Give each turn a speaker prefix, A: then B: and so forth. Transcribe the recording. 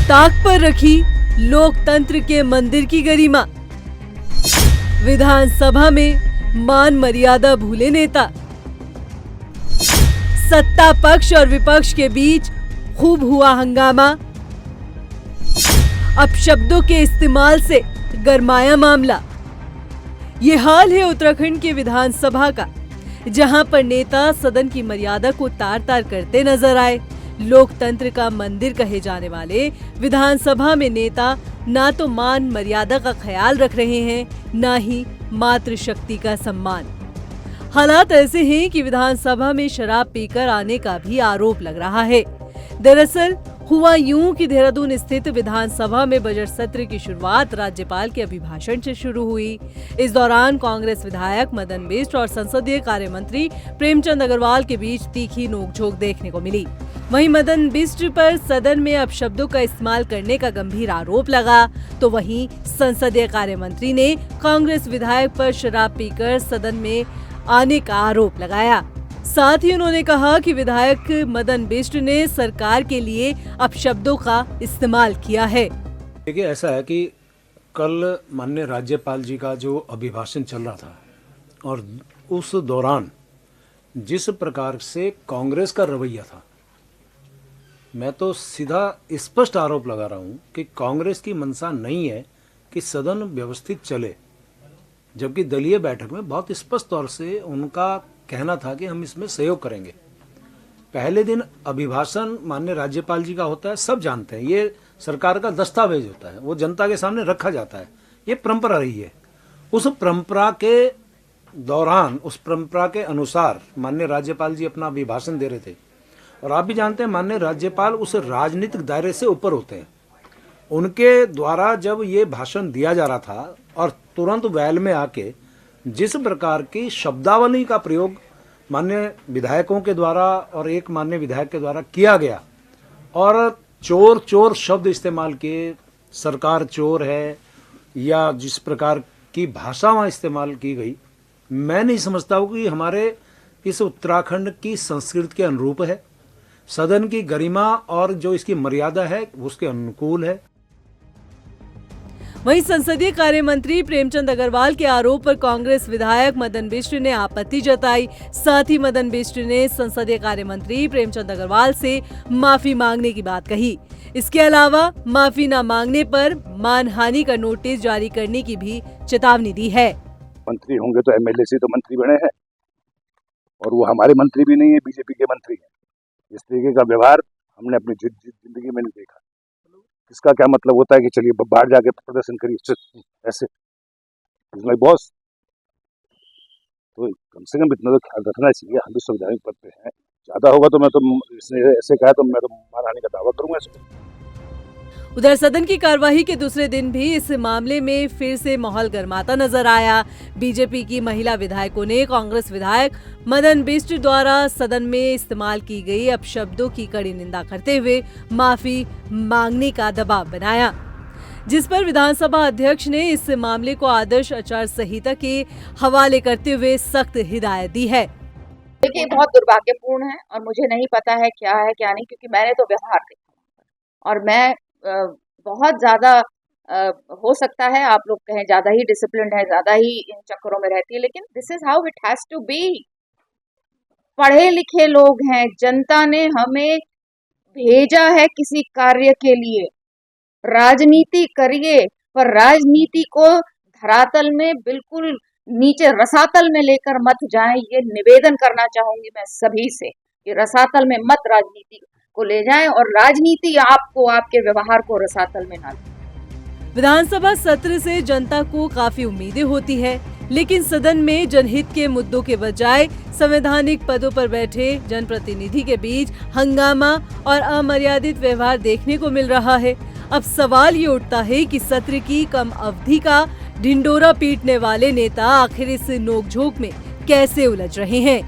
A: ताक पर रखी लोकतंत्र के मंदिर की गरिमा। विधानसभा में मान मर्यादा भूले नेता। सत्ता पक्ष और विपक्ष के बीच खूब हुआ हंगामा। अपशब्दों के इस्तेमाल से गरमाया मामला। ये हाल है उत्तराखंड के विधानसभा का, जहां पर नेता सदन की मर्यादा को तार तार करते नजर आए। लोकतंत्र का मंदिर कहे जाने वाले विधानसभा में नेता ना तो मान मर्यादा का ख्याल रख रहे हैं, ना ही मातृशक्ति का सम्मान। हालात ऐसे हैं कि विधानसभा में शराब पीकर आने का भी आरोप लग रहा है। दरअसल हुआ यूं कि देहरादून स्थित विधानसभा में बजट सत्र की शुरुआत राज्यपाल के अभिभाषण से शुरू हुई। इस दौरान कांग्रेस विधायक मदन बिष्ट और संसदीय कार्य मंत्री प्रेमचंद अग्रवाल के बीच तीखी नोकझोंक देखने को मिली। वहीं मदन बिष्ट पर सदन में अपशब्दों का इस्तेमाल करने का गंभीर आरोप लगा, तो वहीं संसदीय कार्य मंत्री ने कांग्रेस विधायक पर शराब पीकर सदन में आने का आरोप लगाया। साथ ही उन्होंने कहा कि विधायक मदन बिष्ट ने सरकार के लिए अपशब्दों का इस्तेमाल किया है।
B: देखिए, ऐसा है कि कल माननीय राज्यपाल जी का जो अभिभाषण चल रहा था और उस दौरान जिस प्रकार से कांग्रेस का रवैया था, मैं तो सीधा स्पष्ट आरोप लगा रहा हूं कि कांग्रेस की मंशा नहीं है कि सदन व्यवस्थित चले, जबकि दलीय बैठक में बहुत स्पष्ट तौर से उनका कहना था कि हम इसमें सहयोग करेंगे। पहले दिन अभिभाषण माननीय राज्यपाल जी का होता है, सब जानते हैं, ये सरकार का दस्तावेज होता है, वो जनता के सामने रखा जाता है, ये परंपरा रही है। उस परंपरा के दौरान, उस परंपरा के अनुसार माननीय राज्यपाल जी अपना अभिभाषण दे रहे थे। और आप भी जानते हैं माननीय राज्यपाल उस राजनीतिक दायरे से ऊपर होते हैं। उनके द्वारा जब ये भाषण दिया जा रहा था और तुरंत वैल में आके जिस प्रकार की शब्दावली का प्रयोग माननीय विधायकों के द्वारा और एक माननीय विधायक के द्वारा किया गया और चोर चोर शब्द इस्तेमाल किए, सरकार चोर है, या जिस प्रकार की भाषा वहाँ इस्तेमाल की गई, मैं नहीं समझता हूँ कि हमारे इस उत्तराखंड की संस्कृति के अनुरूप है। सदन की गरिमा और जो इसकी मर्यादा है उसके अनुकूल है।
A: वहीं संसदीय कार्य मंत्री प्रेमचंद अग्रवाल के आरोप पर कांग्रेस विधायक मदन बिष्ट ने आपत्ति जताई। साथ ही मदन बिष्ट ने संसदीय कार्य मंत्री प्रेमचंद अग्रवाल से माफी मांगने की बात कही। इसके अलावा माफी न मांगने पर मानहानि का नोटिस जारी करने की भी चेतावनी दी है।
C: मंत्री होंगे तो एमएलए से तो मंत्री बने हैं, और वो हमारे मंत्री भी नहीं है, बीजेपी के मंत्री हैं। इस तरीके का व्यवहार हमने अपनी जिंदगी में नहीं देखा। इसका क्या मतलब होता है कि चलिए बाहर जाके प्रदर्शन करिए ऐसे, माय बॉस। तो कम से कम इतना तो ख्याल रखना चाहिए। हम भी संवैधानिक पद पे हैं, ज्यादा होगा तो मैं तो इसने ऐसे कहा तो मैं तो मानहानि का दावा करूंगा इसको।
A: उधर सदन की कार्यवाही के दूसरे दिन भी इस मामले में फिर से माहौल गर्माता नजर आया। बीजेपी की महिला विधायकों ने कांग्रेस विधायक मदन बिष्ट द्वारा सदन में इस्तेमाल की गई अपशब्दों की कड़ी निंदा करते हुए माफी मांगने का दबाव बनाया, जिस पर विधानसभा अध्यक्ष ने इस मामले को आदर्श आचार संहिता के हवाले करते हुए सख्त हिदायत दी है।
D: देखिए, बहुत दुर्भाग्यपूर्ण है और मुझे नहीं पता है क्या नहीं, क्योंकि मैंने तो व्यवहार देखा और मैं बहुत ज्यादा हो सकता है आप लोग कहें ज्यादा ही डिसिप्लिन्ड है, ज्यादा ही इन चक्करों में रहती है, लेकिन this is how it has to be. पढ़े लिखे लोग हैं, जनता ने हमें भेजा है किसी कार्य के लिए। राजनीति करिए, पर राजनीति को धरातल में बिल्कुल नीचे रसातल में लेकर मत जाएं। ये निवेदन करना चाहूंगी मैं सभी से कि रसातल में मत राजनीति को ले जाएं और राजनीति आपको, आपके व्यवहार को रसातल में ना ले।
A: विधानसभा सत्र से जनता को काफी उम्मीदें होती है, लेकिन सदन में जनहित के मुद्दों के बजाय संवैधानिक पदों पर बैठे जनप्रतिनिधि के बीच हंगामा और अमर्यादित व्यवहार देखने को मिल रहा है। अब सवाल ये उठता है कि सत्र की कम अवधि का ढिंडोरा पीटने वाले नेता आखिर इस नोकझोंक में कैसे उलझ रहे हैं।